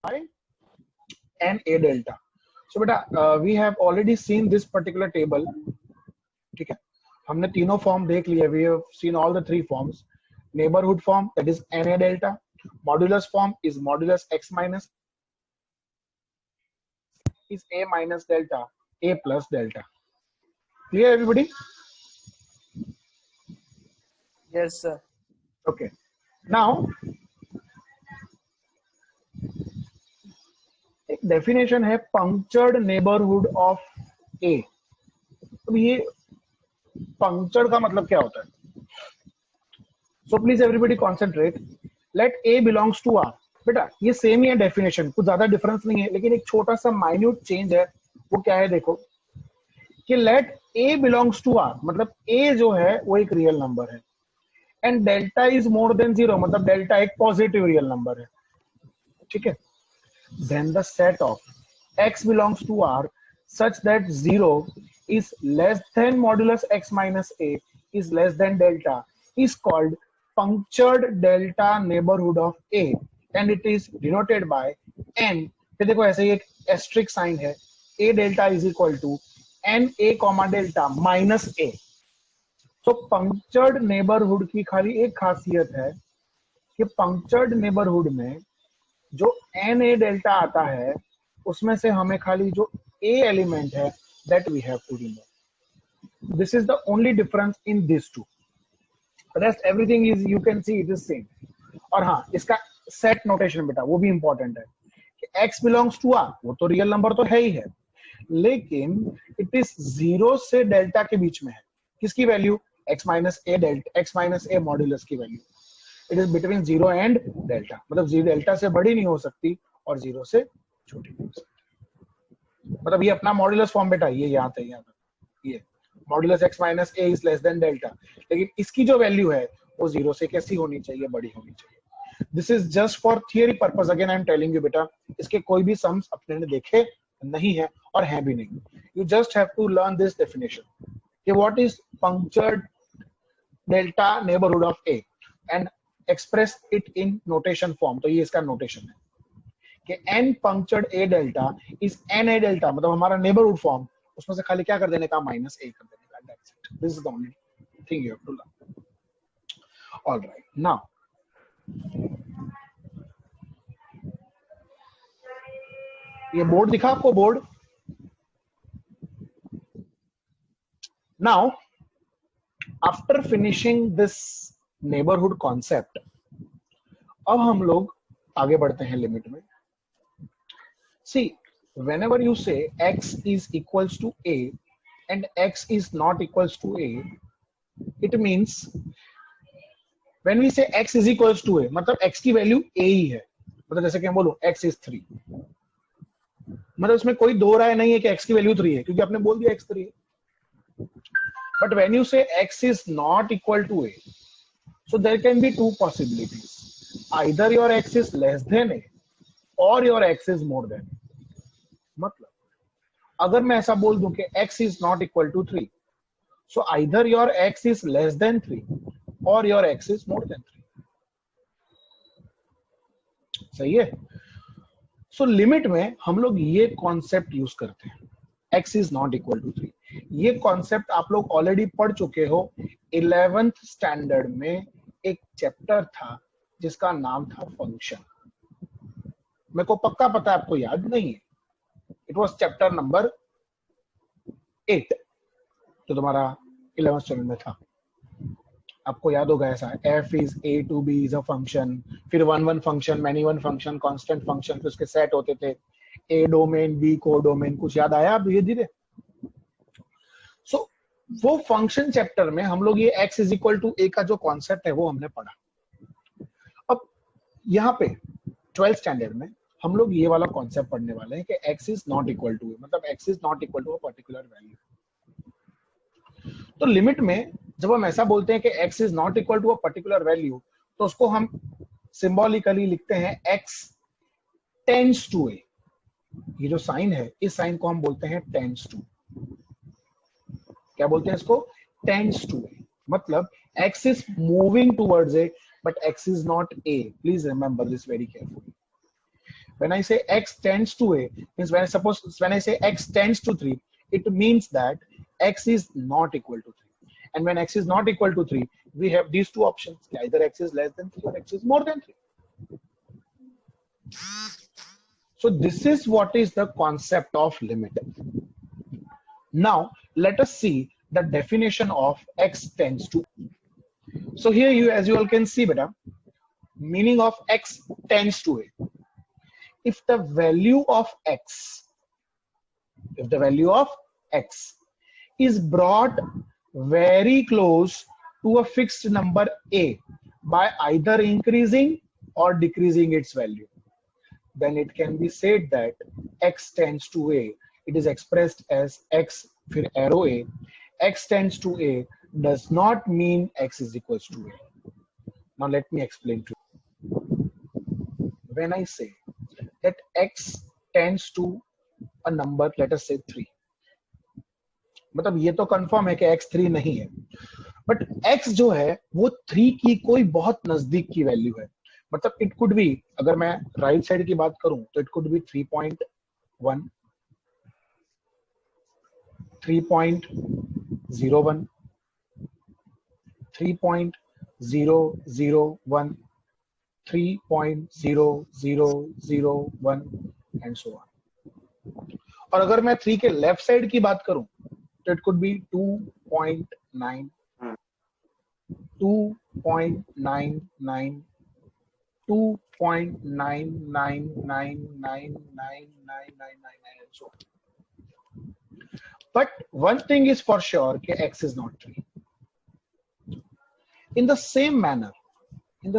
by n a delta. So बेटा we have already seen this particular table. ठीक है, हमने तीनों फॉर्म देख लिए. We have seen all the three forms. Neighborhood form, that is n a delta. Modulus form is modulus x minus is a minus delta, a plus delta. Clear everybody? Yes, sir. Okay. Now एक definition है punctured neighbourhood of A. अब ये punctured का मतलब क्या होता है? So please everybody concentrate. Let A belongs to R. बेटा ये सेम ही है डेफिनेशन, कुछ ज्यादा डिफरेंस नहीं है, लेकिन एक छोटा सा माइन्यूट चेंज है. वो क्या है देखो कि let A belongs to R मतलब ए जो है वो एक रियल नंबर है and delta is more than zero मतलब डेल्टा एक पॉजिटिव रियल नंबर है. ठीक है, then the set of x belongs to R such that 0 is less than modulus x minus a is less than delta is called punctured delta neighborhood of A and it is denoted by n. फिर देखो ऐसे ही एक asterisk sign है, a delta is equal to n a comma delta minus a. तो punctured neighborhood की खाली एक खासियत है कि punctured neighborhood में जो एन ए डेल्टा आता है उसमें से हमें खाली जो ए एलिमेंट है that we have to remove. This is the only difference in this two. Rest everything is you can see it is same. और हाँ, इसका सेट नोटेशन बेटा वो भी इंपॉर्टेंट है कि x बिलोंग्स टू आर, वो तो रियल नंबर तो है ही है, लेकिन इट इज जीरो से डेल्टा के बीच में है. किसकी वैल्यू? x माइनस ए डेल्टा, x माइनस ए मॉड्यूलस की value. It is between zero and delta मतलब जीरो डेल्टा से बड़ी नहीं हो सकती और जीरो से छोटी नहीं हो सकती. मतलब ये अपना मॉड्यूलस फॉर्म बेटा, ये यहाँ तक ये modulus x minus A is less than delta, लेकिन इसकी जो वैल्यू है वो जीरो से कैसी होनी चाहिए? बड़ी होनी चाहिए. This is just for theory purpose. Again I am telling you बेटा, इसके कोई भी सम्स अपने ने देखे नहीं है और है भी नहीं. You just have to learn this definition कि what is punctured delta neighbourhood of a and express it in notation form. तो ये इसका नोटेशन है कि n punctured a delta is n a delta मतलब हमारा नेबरहुड फॉर्म, उसमें से खाली क्या कर देने का? माइनस a कर देने का. That's it. This is the only thing you have to learn. Alright, now ये बोर्ड दिखा आपको? Board. Now after finishing this neighbourhood concept, अब हम लोग आगे बढ़ते हैं लिमिट में. See, whenever you say x is equals to a and x is not equals to a, it means when we say x is equals to a मतलब x की value a ही है. मतलब जैसे कि हम बोलो x is 3, मतलब उसमें कोई दो राय नहीं है कि x की वैल्यू 3 है क्योंकि आपने बोल दिया x 3 है. But when you say x is not equal to a, so there can be two possibilities. Either your x is less than a or your x is more than a. मतलब अगर मैं ऐसा बोल दूं कि x is not equal to 3, so either your x is less than 3 or your x is more than 3. सही है? So limit में हम लोग ये कॉन्सेप्ट यूज करते हैं, x is not equal to 3. ये कॉन्सेप्ट आप लोग ऑलरेडी पढ़ चुके हो. 11th स्टैंडर्ड में एक चैप्टर था जिसका नाम था फंक्शन. मेरे को पक्का पता है आपको याद नहीं है. इट वॉज चैप्टर नंबर 8 जो तुम्हारा 11th स्टैंडर्ड में था. आपको याद होगा ऐसा, f is a to b is a function, फिर one function, many one function, constant function, फिर उसके सेट होते थे, a डोमेन, b को डोमेन. कुछ याद आया धीरे धीरे? सो वो फंक्शन चैप्टर में हम लोग ये x is equal to a का जो कॉन्सेप्ट है वो हमने पढ़ा. अब यहाँ पे 12th स्टैंडर्ड में हम लोग ये वाला कॉन्सेप्ट पढ़ने वाले हैं कि x is not equal to a मतलब x is not equal to a particular value. तो लिमिट में जब हम ऐसा बोलते हैं कि x is not equal to a particular value, तो उसको हम सिंबॉलिकली लिखते हैं x tends to a. ये जो साइन है, इस साइन को हम बोलते हैं tends to. क्या बोलते हैं इसको? tends to a. मतलब x is moving towards a but x is not a. Please remember this very carefully. When I say x tends to a, means when I say x tends to 3, it means that x is not equal to 3. And when x is not equal to 3, we have these two options: either x is less than 3 or x is more than 3. So this is what is the concept of limit. Now let us see the definition of x tends to. So here you, as you all can see, beta, meaning of x tends to a. If the value of x is brought very close to a fixed number a by either increasing or decreasing its value, then it can be said that x tends to a. It is expressed as x फिर arrow a. X tends to a does not mean x is equals to a. Now let me explain to you. When I say that x tends to a number, let us say 3, मतलब ये तो confirm है कि x 3 नहीं है, but x जो है वो 3 की कोई बहुत नजदीक की वैल्यू है. मतलब इट कुड बी, अगर मैं राइट साइड की बात करूं तो it could be 3.1, 3.01, 3.001, 3.0001 and so on. और अगर मैं 3 के लेफ्ट साइड की बात करूं तो it could be 2.9, 2.99, 2.999999999 and so on. But one thing is for sure कि x is not 3. In the same manner, let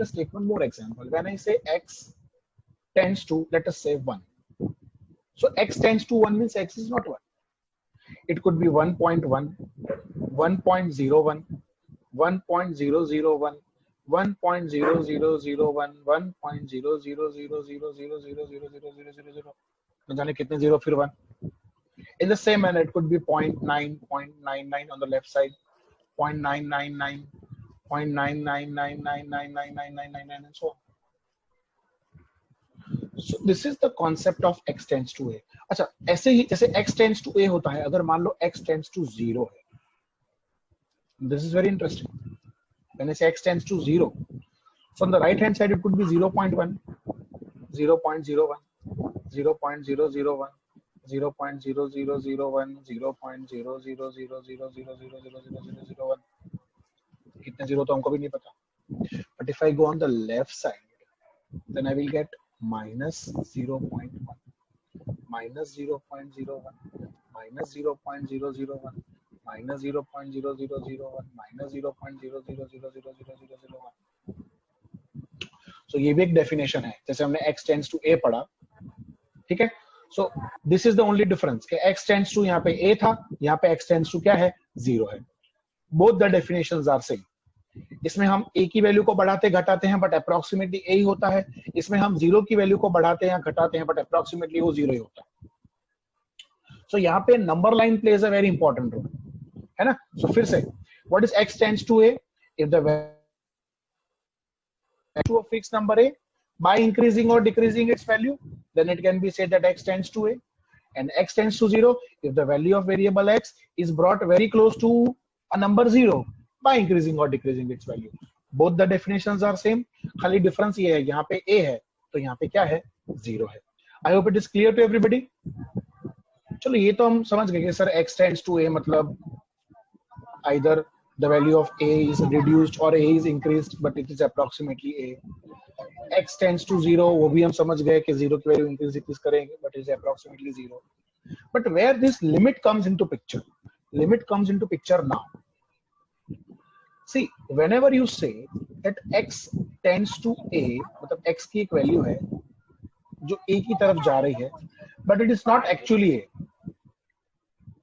us take one more example. When I say x tends to, let us say 1. So x tends to 1 means x is not 1. It could be 1.1, 1.01, 1.001, 1.0001, 1.00000000000. न जाने कितने zero फिर 1. In the same manner, it could be 0.9, 0.99 on the left side, 0.999, 0.999999999 and so on. So this is the concept of x tends to a. अच्छा, ऐसे ही जैसे x tends to a होता है, अगर मान लो x tends to 0 है. This is very interesting. When I say x tends to 0, so on the right hand side it could be 0.1, 0.01, 0.001, 0.0001, 0.00000000001. कितने zero तो हमको भी नहीं पता. But if I go on the left side, then I will get minus 0.1, minus 0.01, minus 0.001, minus 0.0001, minus 0.000000001. So ये भी एक definition है, जैसे हमने x tends to a पढ़ा, ठीक है. So this is the only difference कि x tends to यहाँ पे a था, यहाँ पे x tends to क्या है, 0 है. Both the definitions are same. इसमें हम a की वैल्यू को बढ़ाते घटाते हैं बट अप्रोक्सीमेटली a ही होता है. इसमें हम 0 की वैल्यू को बढ़ाते हैं घटाते हैं बट अप्रोक्सीमेटली वो 0 ही होता है. So यहाँ पे number line plays a very important role, है ना. So फिर से what is x tends to a? If the value to a fixed number a by increasing or decreasing its value, then it can be said that x tends to a. And x tends to 0 if the value of variable x is brought very close to a number 0 by increasing or decreasing its value. Both the definitions are same. खाली difference ये है, यहाँ पे a है तो यहाँ पे क्या है, 0 है. I hope it is clear to everybody. चलो ये तो हम समझ गए कि sir x tends to a मतलब either the value of a is reduced or a is increased but it is approximately a. x tends to 0 वो भी हम समझ गए कि 0 की वैल्यू इंक्रीज डिक्रीज करेंगे but it is approximately 0. But where this limit comes into picture, now. See, whenever you say that x tends to a, मतलब x की एक वैल्यू है जो a की तरफ जा रही है but it is not actually a.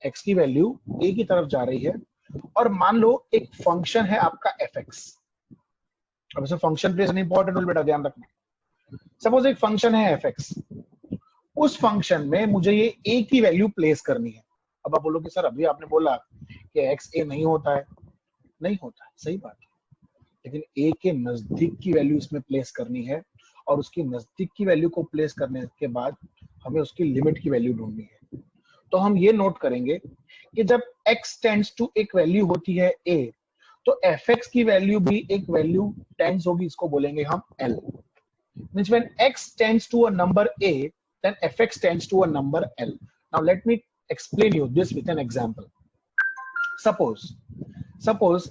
x की वैल्यू a की तरफ जा रही है और मान लो एक फंक्शन है आपका fx. अब इसे function places an important role, बेटा ध्यान रखना. सपोज एक फंक्शन है fx, उस फंक्शन में मुझे ये a की वैल्यू प्लेस करनी है. अब आप बोलोगे सर अभी आपने बोला कि x a नहीं होता है. नहीं होता है, सही बात है, लेकिन a के नजदीक की वैल्यू इसमें प्लेस करनी है और उसकी नजदीक की वैल्यू को प्लेस करने के बाद हमें उसकी लिमिट की वैल्यू ढूंढनी है। तो हम ये नोट करेंगे कि जब x टेंड्स टू एक वैल्यू होती है a, तो fx की वैल्यू भी एक वैल्यू टेंड्स होगी, इसको बोलेंगे हम l। Means when x tends to a number a, then fx tends to a number l. Now let me explain you this with an example. Suppose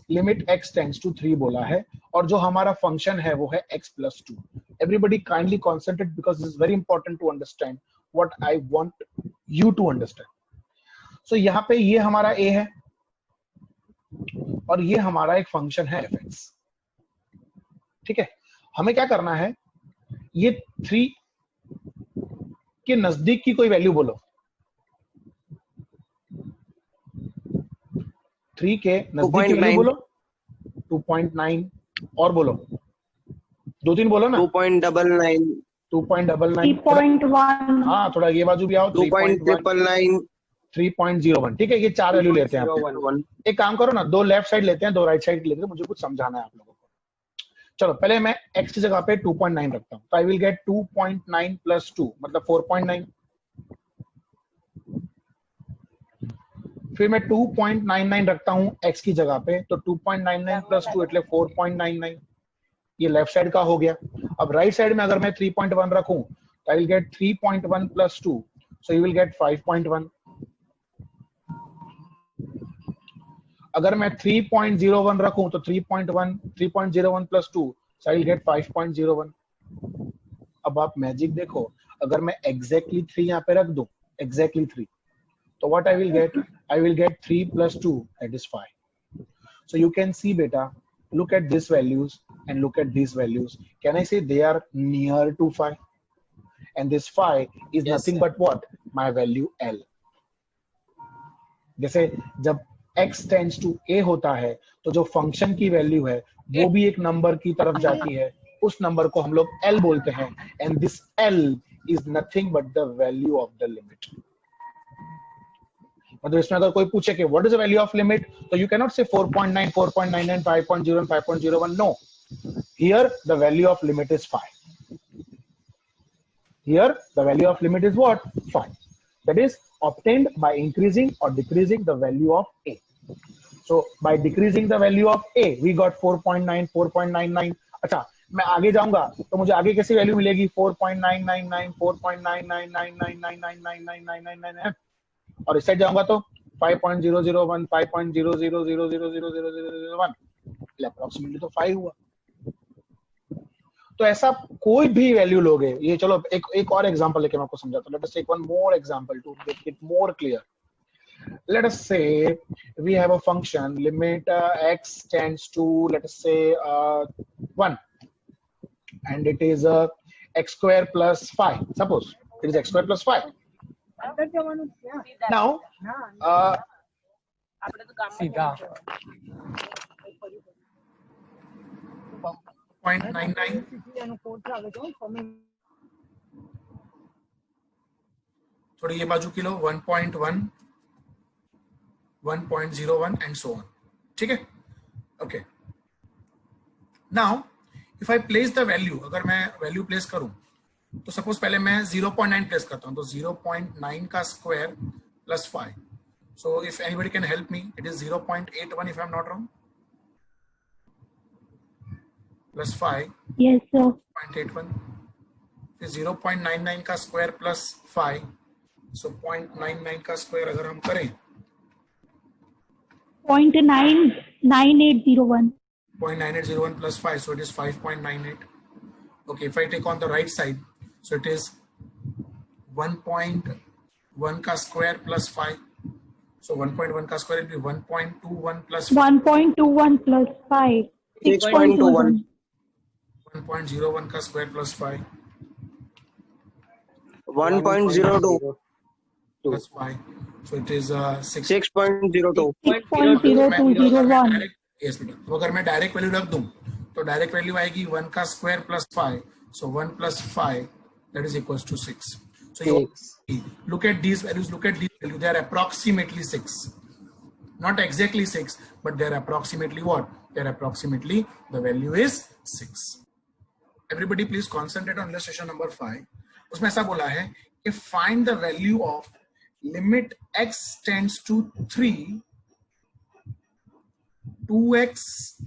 limit x tends to 3 बोला है और जो हमारा function है वो है x plus 2. Everybody kindly concentrate because this is very important to understand what I want you to understand. So यहाँ पे ये हमारा a है और ये हमारा एक फंक्शन है fx. ठीक है, हमें क्या करना है, ये 3 के नजदीक की कोई वैल्यू बोलो, 3 के नजदीक की वैल्यू बोलो, 2.9 और बोलो, 2-3 बोलो ना, 2.99 2.99 हाँ, थोड़ा ये बाजू भी आओ, 2.999 3.01। ठीक है, ये 4 वैल्यू लेते हैं आप। एक काम करो ना, 2 लेफ्ट साइड लेते हैं, 2 राइट साइड लेते हैं, मुझे कुछ समझाना है आप लोगों को। चलो पहले मैं x की जगह पे 2.9 रखता हूं, तो आई विल गेट 2.9 प्लस 2 मतलब 4.9। फिर मैं 2.99 रखता हूं x की जगह पे, तो 2.99 प्लस 2 એટલે 4.99। ये लेफ्ट साइड का हो गया। अब राइट साइड में अगर मैं 3.1 रखूं, तो I will get 3.1 plus 2, so you will get 5.1। अगर मैं 3.01 रखूं तो 3.01 plus 2, so I will get 5.01। अब आप मैजिक देखो, अगर मैं exactly 3 यहाँ पे रख दूं, exactly 3, तो what I will get? I will get 3 plus 2, that is 5। So you can see beta, look at these values and look at these values. Can I say they are near to 5? And this 5 is nothing but what? My value L. जैसे जब x tends to a होता है, तो जो function की value है वो भी एक नंबर की तरफ जाती है, उस नंबर को हम लोग l बोलते हैं, and this l is nothing but the value of the limit. मतलब इसमें अगर कोई पूछे कि what is the value of limit, तो you can not say 4.9 4.99 5.01 5.01। No, here the value of limit is 5। Here the value of limit is what? 5। That is obtained by increasing or decreasing the value of a. So by decreasing the value of a, we got 4.9 4.99। अच्छा, मैं आगे जाऊंगा तो मुझे आगे कैसी value मिलेगी? 4.999 4.9999999999। और इस साइड जाऊंगा तो 5.001 5.000000001। अप्रोक्सीमेटली तो 5 हुआ। तो ऐसा कोई भी वैल्यू लोगे, ये चलो एक और एग्जांपल लेके मैं आपको समझाता हूं। Let us take one more example to make it more clear. Let us say we have a function limit x tends to, let us say 1, and it is x square plus 5. Suppose it is x square plus 5. Now सीधा 0.99 थोड़ी ये बाजू की लो, 1.1 1.01 and so on। ठीक है, okay. Now if I place the value, अगर मैं value place करूं तो सपोज पहले मैं 0.9 प्लेस करता हूं, तो 0.9 का square plus 5। So if anybody can help me, it is 0.81 if I am not wrong, plus 5। Yes, sir. 0.81, फिर 0.99 का स्क्वायर प्लस 5, सो 0.99 का स्क्वायर अगर हम करें 0.99801. 0.9801 plus 5, so it is 5.98. Okay, if I take on the right side, so it is 1.1 का square plus 5, so 1.1 का square will be 1.21 plus 5. 1.21 plus 5. 6.21. 1.01 का square plus 5. 1.02 plus 5, so it is 6.02 6.0201. yes बेटा। तो अगर मैं डायरेक्ट वैल्यू रख दूं तो डायरेक्ट वैल्यू आएगी 1 का square plus 5, so 1 plus 5 that is equals to 6। so you look at these values, they are approximately 6, not exactly 6, but they are approximately what? They are approximately, the value is 6। Everybody please concentrate on illustration number 5. उसमें ऐसा बोला है कि find the value of limit x tends to 3 2x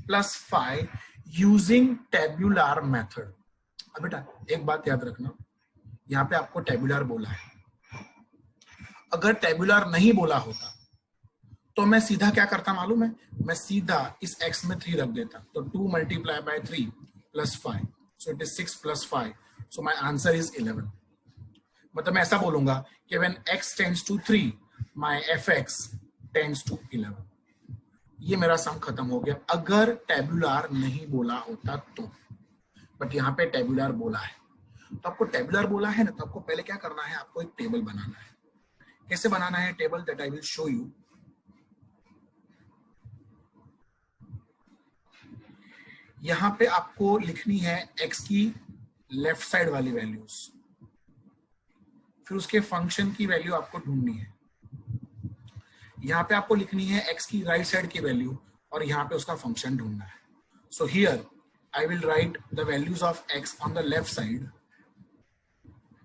plus 5 using tabular method. अब बेटा एक बात याद रखना, यहाँ पे आपको टेबुलर बोला है. अगर टेबुलर नहीं बोला होता तो मैं सीधा क्या करता मालूम है, मैं सीधा इस x में 3 रख देता. तो 2 multiplied by 3 plus 5, so it is 6 plus 5, so my answer is 11. मतलब मैं ऐसा बोलूंगा कि when x tends to 3 my fx tends to 11. ये मेरा सम खत्म हो गया अगर टेबुलर नहीं बोला होता तो. बट यहाँ पे टेबुलर बोला है, तो आपको टेबुलर बोला है ना, तो आपको पहले क्या करना है, आपको एक टेबल बनाना है. कैसे बनाना है table, that I will show you. यहां पे आपको लिखनी है x की लेफ्ट साइड वाली वैल्यूज, फिर उसके फंक्शन की वैल्यू आपको ढूंढनी है. यहां पे आपको लिखनी है x की राइट साइड की वैल्यू और यहां पे उसका फंक्शन ढूंढना है. So here I will write the values of x on the left side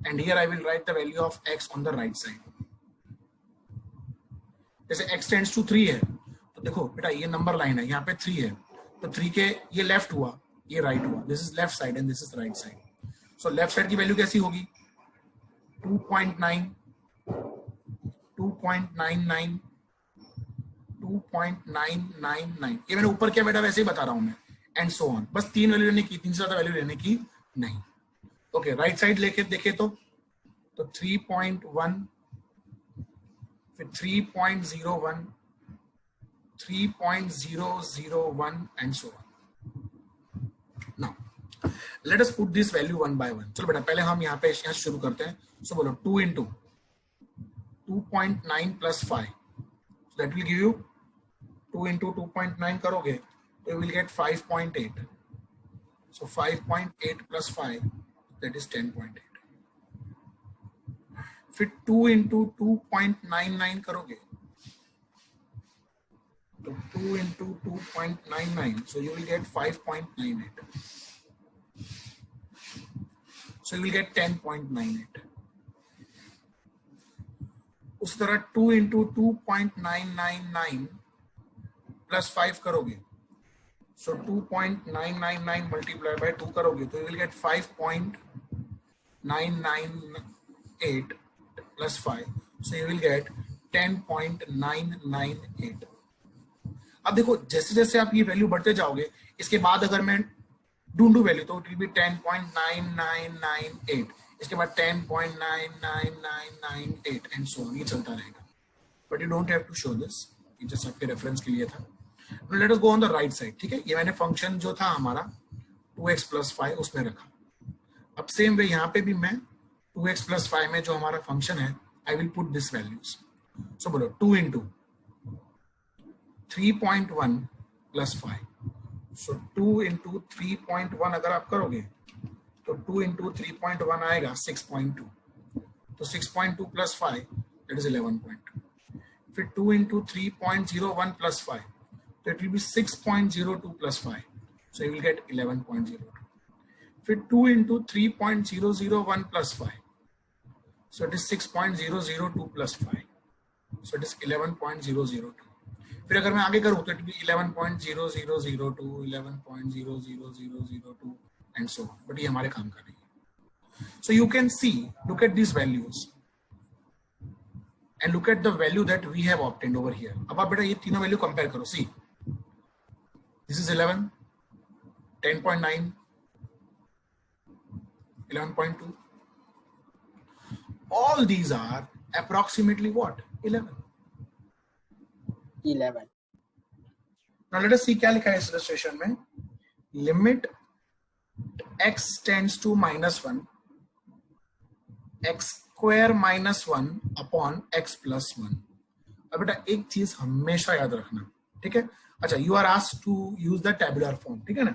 and here I will write the value of x on the right side. जैसे x tends to 3 है तो देखो बेटा ये नंबर लाइन है, यहाँ पे 3 है तो 3 के ये लेफ्ट हुआ, ये राइट हुआ. This is left side and this is right side. So left side की वैल्यू कैसी होगी, 2.9, 2.99, 2.999. ये मैंने ऊपर क्या बेटा वैसे ही बता रहा हूं मैं, एंड सो ऑन. बस 3 वैल्यू लेने की, 3 से ज्यादा वैल्यू लेने की नहीं. ओके राइट साइड लेके देखे तो 3.1, फिर 3.01, 3.001 and so on. Now let us put this value one by one. चलो बेटा पहले हम यहाँ पे यहाँ शुरू करते हैं. So बोलो 2 into 2.9 plus 5, so that will give you 2 into 2.9 करोगे तो you will get 5.8. So 5.8 plus 5, that is 10.8. फिर 2 into 2.99 करोगे तो 2 into 2.99, so you will get 5.98. So you will get 10.98. उस तरह 2 into 2.999 plus 5 करोगे, so 2.999 multiplied by 2 करोगे तो you will get 5.998 plus 5, so you will get 10.998. अब देखो जैसे जैसे आप ये वैल्यू बढ़ते जाओगे, इसके बाद अगर मैं ढूंढू वैल्यू तो इट विल बी 10.9998, इसके बाद 10.99998 एंड सो ऑन. ये चलता रहेगा. But you don't have to show this, ये जस्ट आपके रेफरेंस के लिए था. Let us go on the right side. ठीक है, ये मैंने फंक्शन जो था हमारा 2x plus 5 उसमें रखा. अब सेम वे यहाँ पे भी मैं 2x plus 5 में जो हमारा फंक्शन है I will put this values. So बोलो 2 into 3.1 plus 5. So 2 into 3.1 अगर आप करोगे तो 2 into 3.1 आएगा 6.2. तो 6.2 plus 5, that is 11.2. फिर 2 into 3.01 plus 5, so it will be 6.02 plus 5. So you will get 11.02. फिर 2 into 3.001 plus 5, so it is 6.002 plus 5. So it is 11.002. फिर अगर मैं आगे करूँ तो it be 11.0002, 11.00002 and so on. But ये हमारे काम का नहीं है. So you can see, look at this values and look at the value that we have obtained over here. अब आप बेटा ये तीनों वैल्यू कंपेयर करो. See this is 11, 10.9, 11.2. All these are approximately what? 11. Now let us see क्या लिखा है इस illustration में. Limit x tends to -1, x square -1 upon x plus 1. अब बेटा एक चीज हमेशा याद रखना, ठीक है. अच्छा, you are asked to use the tabular form, ठीक है ना,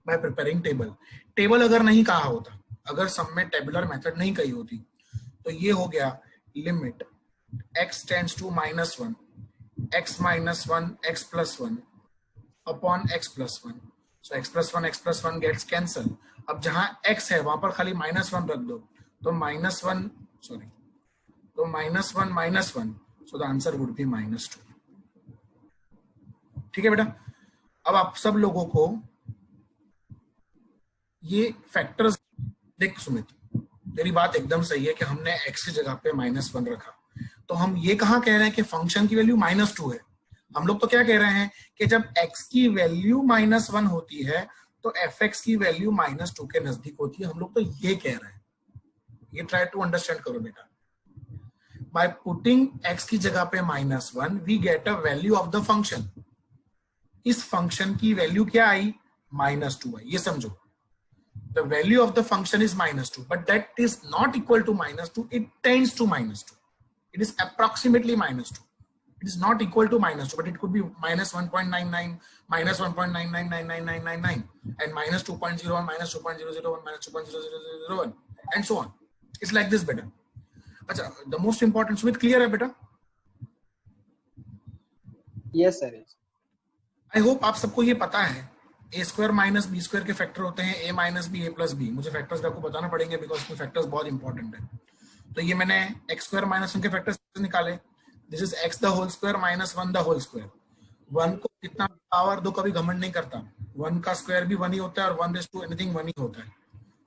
by preparing table. टेबल अगर नहीं कहा होता, अगर सब में टेबुलर मेथड नहीं कही होती तो ये हो गया limit x tends to -1, x minus 1, x plus 1 upon x plus 1. So x plus 1 gets cancelled. अब जहां x है वहां पर खाली -1 रख दो, तो -1 सॉरी, तो -1 so the answer would be -2। ठीक है बेटा। अब आप सब लोगों को ये फैक्टर्स, देख सुमित तेरी बात एकदम सही है कि हमने x की जगह पे -1 रखा, तो हम ये कहां कह रहे हैं कि फंक्शन की वैल्यू -2 है। हम लोग तो क्या कह रहे हैं कि जब x की वैल्यू -1 होती है तो fx की वैल्यू -2 के नजदीक होती है। हम लोग तो ये कह रहे हैं। ये ट्राई टू अंडरस्टैंड करो बेटा। बाय पुटिंग x की जगह पे -1 we get a value of the function. इस फंक्शन की वैल्यू क्या आई? -2 आई। ये समझो, the value of the function is -2, but that is not equal to -2. It tends to -2. It is approximately -2. It is not equal to -2, but it could be -1.99, -1.99999999, and -2.01, -2.001, -2.0001, and so on. It's like this, beta. अच्छा, the most important, Sumit, clear है बेटा? Yes sir. I hope आप सबको ये पता है a square minus b square के factor होते हैं a minus b a plus b. मुझे फैक्टर्स आपको बताना पड़ेंगे बिकॉज इसमें फैक्टर्स बहुत इंपॉर्टेंट है। तो ये मैंने x स्क्वायर माइनस 1 के फैक्टर्स निकाले। This is x the whole square minus 1 the whole square. 1 को कितना पावर दो कभी घमंड नहीं करता, 1 का स्क्वायर भी 1 ही होता है और 1 रेज़ टू एनीथिंग 1 ही होता है।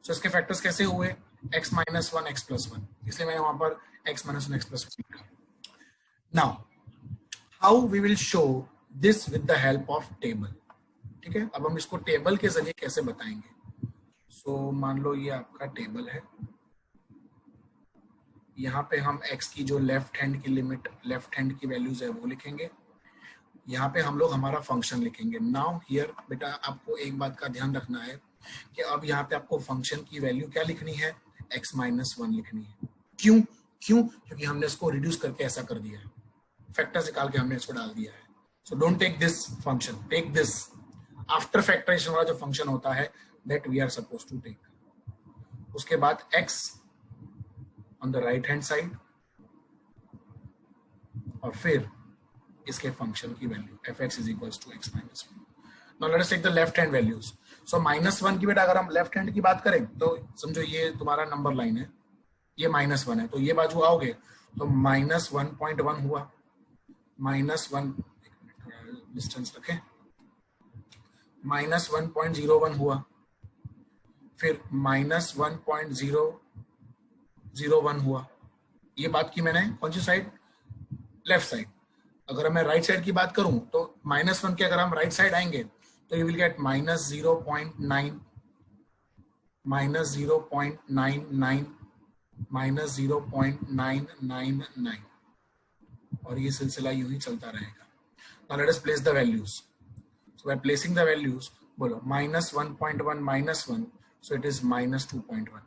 सो इसके फैक्टर्स कैसे हुए? x माइनस 1 x प्लस 1, इसलिए मैंने वहां पर x माइनस 1 x प्लस 1 लिखा। Now how we will show this with the help of table. ठीक है, अब हम इसको टेबल के जरिए कैसे बताएंगे। सो मान लो ये आपका टेबल है, यहाँ पे हम x की जो लेफ्ट हैंड की लिमिट, लेफ्ट हैंड की वैल्यूज है वो लिखेंगे, यहाँ पे हम लोग हमारा फंक्शन लिखेंगे। नाउ हियर बेटा आपको एक बात का ध्यान रखना है कि अब यहाँ पे आपको फंक्शन की वैल्यू क्या लिखनी है? x माइनस 1 लिखनी है। क्यों? क्योंकि हमने इसको रिड्यूस करके ऐसा कर दिया है, फैक्टर्स निकाल के हमने इसको डाल दिया है। So don't take this function, take this after factorisation वाला जो फंक्शन होता है that we are suppose to take. उसके बाद x on the right hand side और फिर इसके फंक्शन की value fx is equals to x minus 1। Now let us take the left hand values. So -1 की बेटा अगर हम लेफ्ट हैंड की बात करें तो समझो ये तुम्हारा नंबर लाइन है, ये -1 है, तो ये बाजू आओगे तो -1.1 हुआ, -1 डिस्टेंस रखें, -1.01 हुआ, फिर -1.001 हुआ। ये बात की मैंने कौन सी साइड? Left side. अगर मैं राइट साइड की बात करूं तो -1 के अगर हम राइट साइड आएंगे तो यू विल गेट -0.9, -0.99, -0.999 और ये सिलसिला यूं ही चलता रहेगा। Now let us place the values. So by placing the values, बोलो -1.1 -1, so it is -2.1.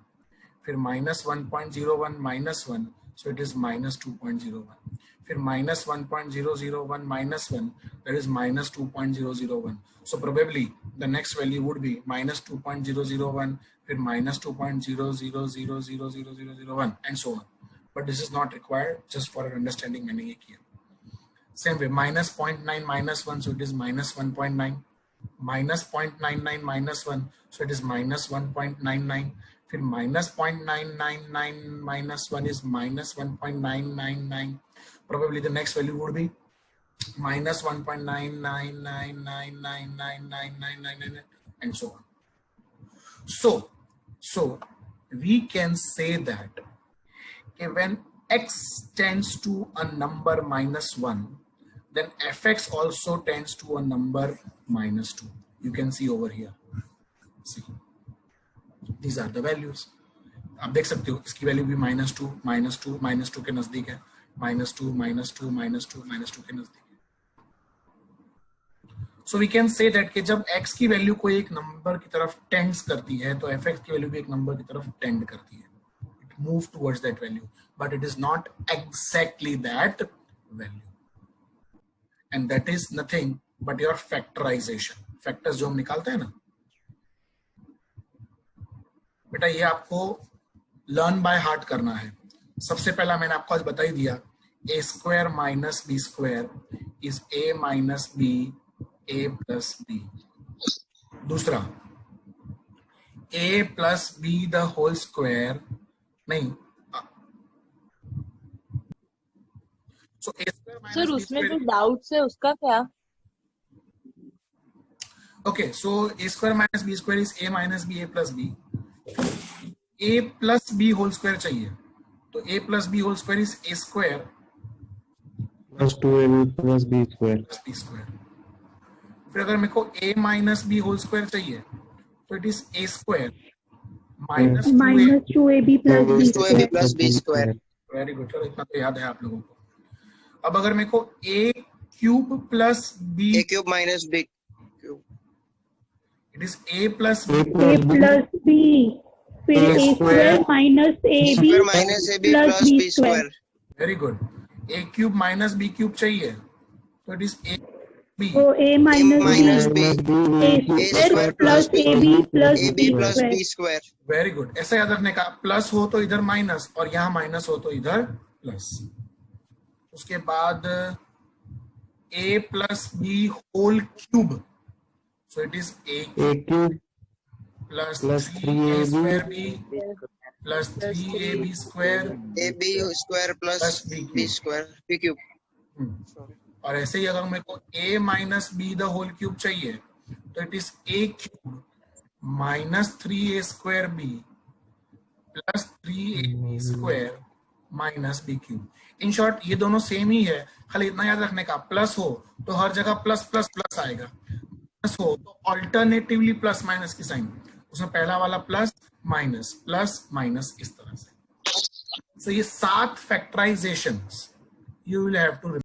फिर -1.01 -1, so it is -2.01. फिर -1.001 -1, that is -2.001. So probably the next value would be -2.001, फिर -2.000000001 and so on. But this is not required, just for our understanding मैंने ये किया। Same way, -0.9 -1, so it is -1.9, -0.99 -1, so it is -1.99, फिर -0.999 -1 is -1.999. Probably the next value would be -1.999999999 and so on. So we can say that when x tends to a number -1, then fx also tends to a number -2. You can see over here. See, these are the values. आप देख सकते हो इसकी value भी -2, -2, -2 के नजदीक है, -2, -2, -2, -2 के नजदीक है। So we can say that कि जब x की वैल्यू कोई एक नंबर की तरफ टेंड्स करती है तो fx की वैल्यू भी एक नंबर की तरफ टेंड करती है, it move towards that value, but it is not exactly that value, and that is nothing but your factorization. Factors जो हम निकालते हैं ना बेटा, ये आपको लर्न बाय हार्ट करना है। सबसे पहला मैंने आपको आज बता ही दिया, a square minus b square is a minus b a plus b. दूसरा, a plus b the whole square नहीं so a square minus sir b उसमें square जो डाउट्स है उसका क्या? okay so a square minus b square is a minus b a plus b a plus b whole square चाहिए तो a plus b whole square is a square plus 2ab plus b square. plus b square फिर अगर मेरे को a minus b whole square चाहिए तो it is a square minus 2a minus 2ab plus b 2ab square. plus b square. Very good चलो इतना तो याद है आप लोगों को अब अगर मेरे को a cube plus b a cube minus b cube. It is a plus b a plus b फिर a square minus ab Square minus ab plus plus b b square. square. Very good a cube minus b cube चाहिए तो it is a b तो a a minus minus b b a square plus ab plus ab b plus square. b square. Very good ऐसा याद रखने का plus हो तो इधर माइनस और यहाँ माइनस हो तो इधर प्लस उसके बाद a plus b whole cube so it is a a cube plus plus 3a 3ab square b plus 3ab square ab square plus Plus b b cube. square b cube. और ऐसे ही अगर मेरे को a minus b the whole cube चाहिए तो it is a cube minus 3a square b plus 3ab square minus b cube in short ये दोनों same ही है खाली इतना याद रखने का प्लस हो तो हर जगह प्लस प्लस प्लस आएगा प्लस हो तो ऑल्टरनेटिवली प्लस माइनस की साइन उसमें पहला वाला प्लस माइनस इस तरह से सो ये 7 factorisations you will have to